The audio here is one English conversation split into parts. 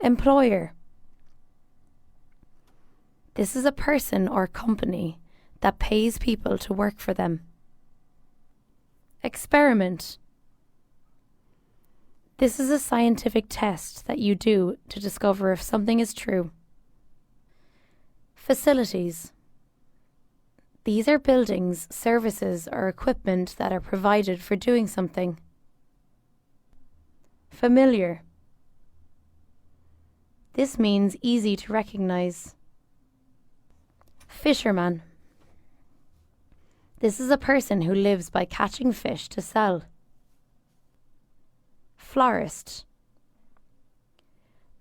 Employer. This is a person or company that pays people to work for them. Experiment. This is a scientific test that you do to discover if something is true. Facilities. These are buildings, services, or equipment that are provided for doing something. Familiar. This means easy to recognize. Fisherman. This is a person who lives by catching fish to sell. Florist.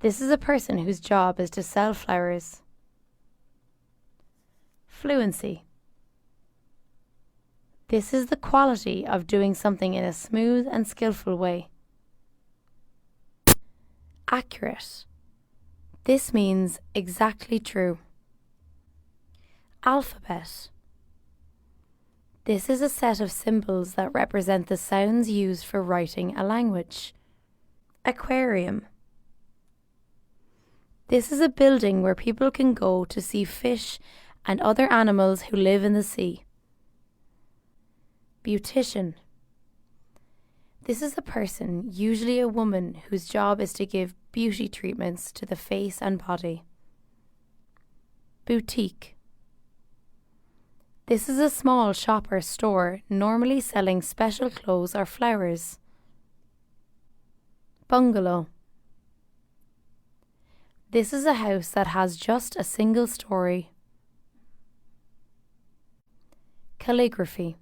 This is a person whose job is to sell flowers. Fluency. This is the quality of doing something in a smooth and skillful way. Accurate. This means exactly true. Alphabet. This is a set of symbols that represent the sounds used for writing a language. Aquarium. This is a building where people can go to see fish and other animals who live in the sea. Beautician. This is a person, usually a woman, whose job is to give beauty treatments to the face and body. Boutique. This is a small shop or store, normally selling special clothes or flowers. Bungalow. This is a house that has just a single story. Calligraphy.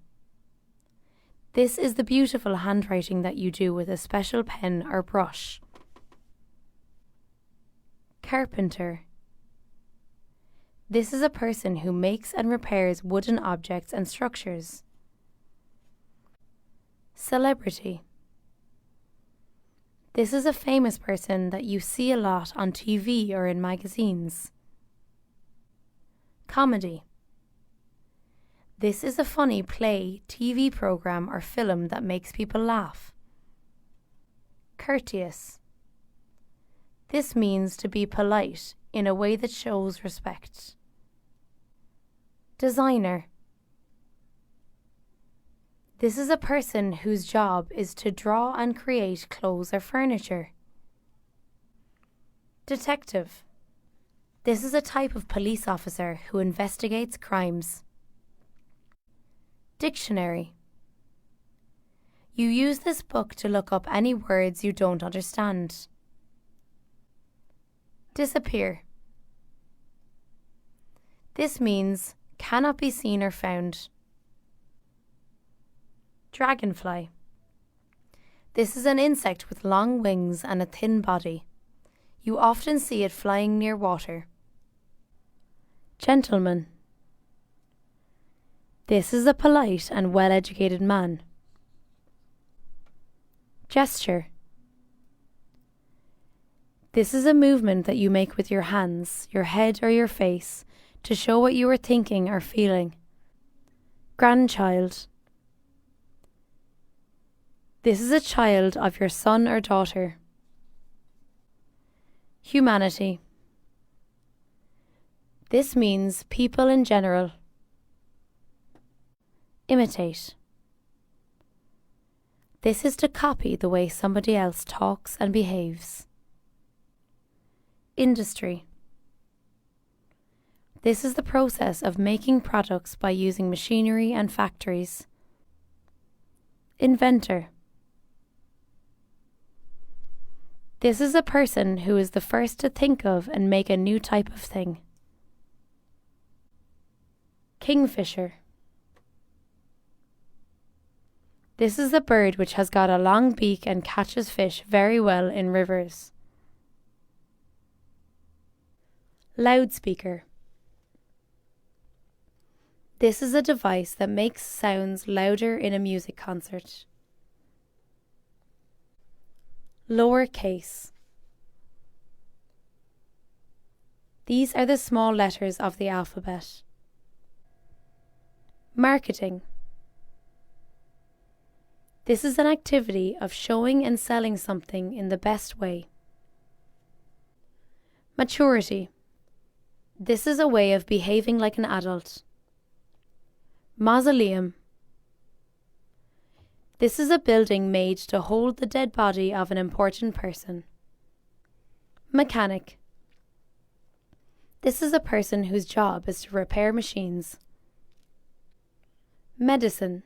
This is the beautiful handwriting that you do with a special pen or brush. Carpenter. This is a person who makes and repairs wooden objects and structures. Celebrity. This is a famous person that you see a lot on TV or in magazines. Comedy. This is a funny play, TV program, or film that makes people laugh. Courteous. This means to be polite in a way that shows respect. Designer. This is a person whose job is to draw and create clothes or furniture. Detective. This is a type of police officer who investigates crimes. Dictionary. You use this book to look up any words you don't understand. Disappear. This means cannot be seen or found. Dragonfly. This is an insect with long wings and a thin body. You often see it flying near water. Gentleman. This is a polite and well-educated man. Gesture. This is a movement that you make with your hands, your head or your face to show what you are thinking or feeling. Grandchild. This is a child of your son or daughter. Humanity. This means people in general. Imitate. This is to copy the way somebody else talks and behaves. Industry. This is the process of making products by using machinery and factories. Inventor. This is a person who is the first to think of and make a new type of thing. Kingfisher. This is a bird which has got a long beak and catches fish very well in rivers. Loudspeaker. This is a device that makes sounds louder in a music concert. Lowercase. These are the small letters of the alphabet. Marketing. This is an activity of showing and selling something in the best way. Maturity. This is a way of behaving like an adult. Mausoleum. This is a building made to hold the dead body of an important person. Mechanic. This is a person whose job is to repair machines. Medicine.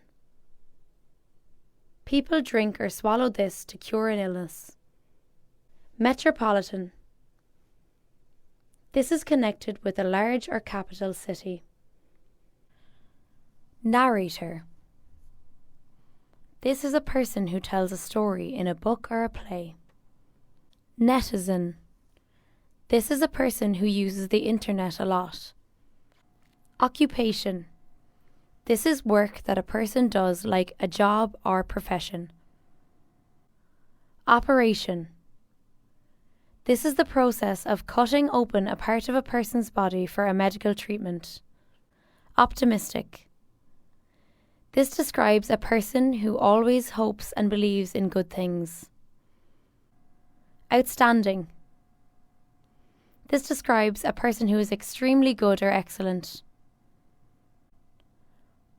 People drink or swallow this to cure an illness. Metropolitan. This is connected with a large or capital city. Narrator. This is a person who tells a story in a book or a play. Netizen. This is a person who uses the internet a lot. Occupation. This is work that a person does, like a job or profession. Operation. This is the process of cutting open a part of a person's body for a medical treatment. Optimistic. This describes a person who always hopes and believes in good things. Outstanding. This describes a person who is extremely good or excellent.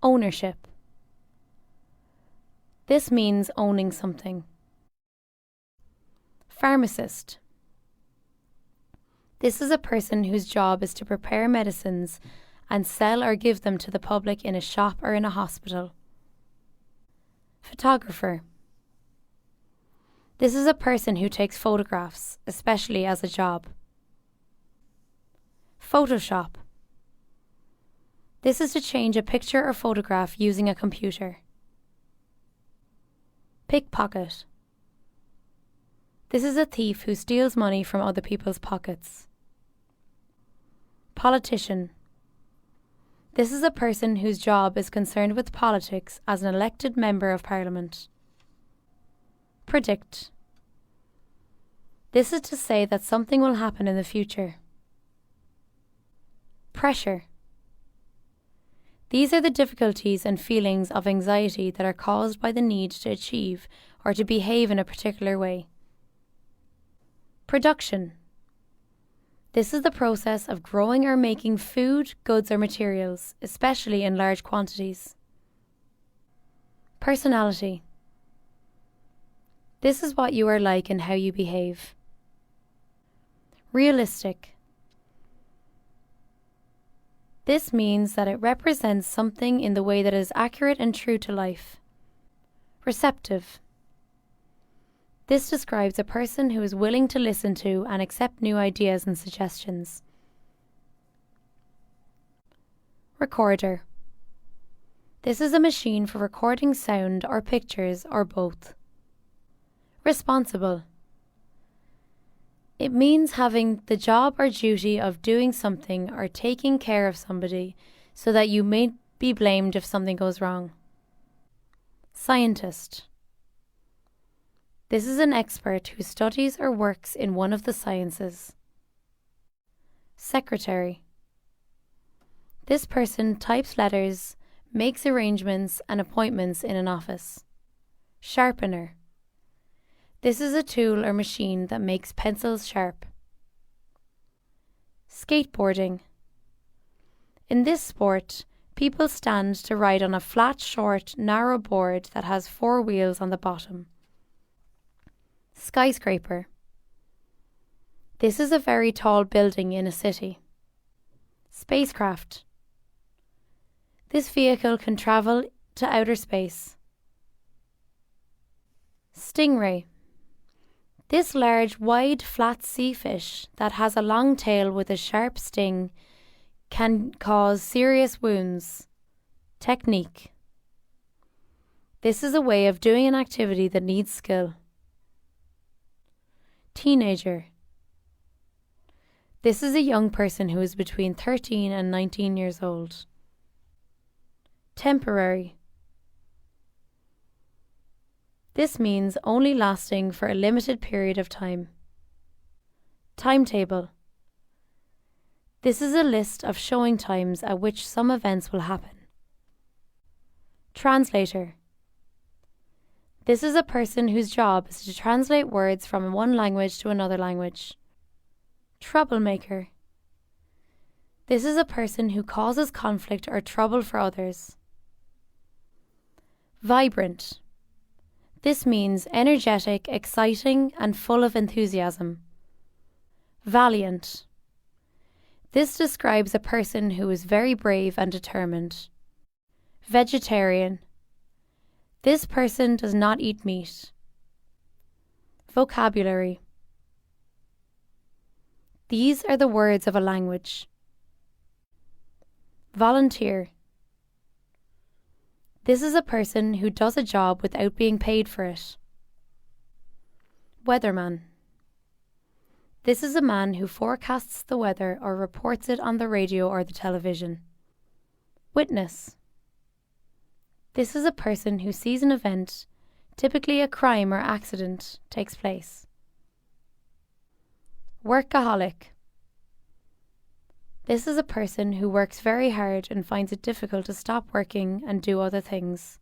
Ownership. This means owning something. Pharmacist. This is a person whose job is to prepare medicines and sell or give them to the public in a shop or in a hospital. Photographer. This is a person who takes photographs, especially as a job. Photoshop. This is to change a picture or photograph using a computer. Pickpocket. This is a thief who steals money from other people's pockets. Politician. This is a person whose job is concerned with politics as an elected member of Parliament. Predict. This is to say that something will happen in the future. Pressure. These are the difficulties and feelings of anxiety that are caused by the need to achieve or to behave in a particular way. Production. This is the process of growing or making food, goods or materials, especially in large quantities. Personality. This is what you are like and how you behave. Realistic. This means that it represents something in the way that is accurate and true to life. Receptive. This describes a person who is willing to listen to and accept new ideas and suggestions. Recorder. This is a machine for recording sound or pictures or both. Responsible. It means having the job or duty of doing something or taking care of somebody so that you may be blamed if something goes wrong. Scientist. This is an expert who studies or works in one of the sciences. Secretary. This person types letters, makes arrangements and appointments in an office. Sharpener. This is a tool or machine that makes pencils sharp. Skateboarding. In this sport, people stand to ride on a flat, short, narrow board that has 4 wheels on the bottom. Skyscraper. This is a very tall building in a city. Spacecraft. This vehicle can travel to outer space. Stingray. This large, wide, flat sea fish that has a long tail with a sharp sting can cause serious wounds. Technique. This is a way of doing an activity that needs skill. Teenager. This is a young person who is between 13 and 19 years old. Temporary. This means only lasting for a limited period of time. Timetable. This is a list of showing times at which some events will happen. Translator. This is a person whose job is to translate words from one language to another language. Troublemaker. This is a person who causes conflict or trouble for others. Vibrant. This means energetic, exciting, and full of enthusiasm. Valiant. This describes a person who is very brave and determined. Vegetarian. This person does not eat meat. Vocabulary. These are the words of a language. Volunteer. This is a person who does a job without being paid for it. Weatherman. This is a man who forecasts the weather or reports it on the radio or the television. Witness. This is a person who sees an event, typically a crime or accident, takes place. Workaholic. This is a person who works very hard and finds it difficult to stop working and do other things.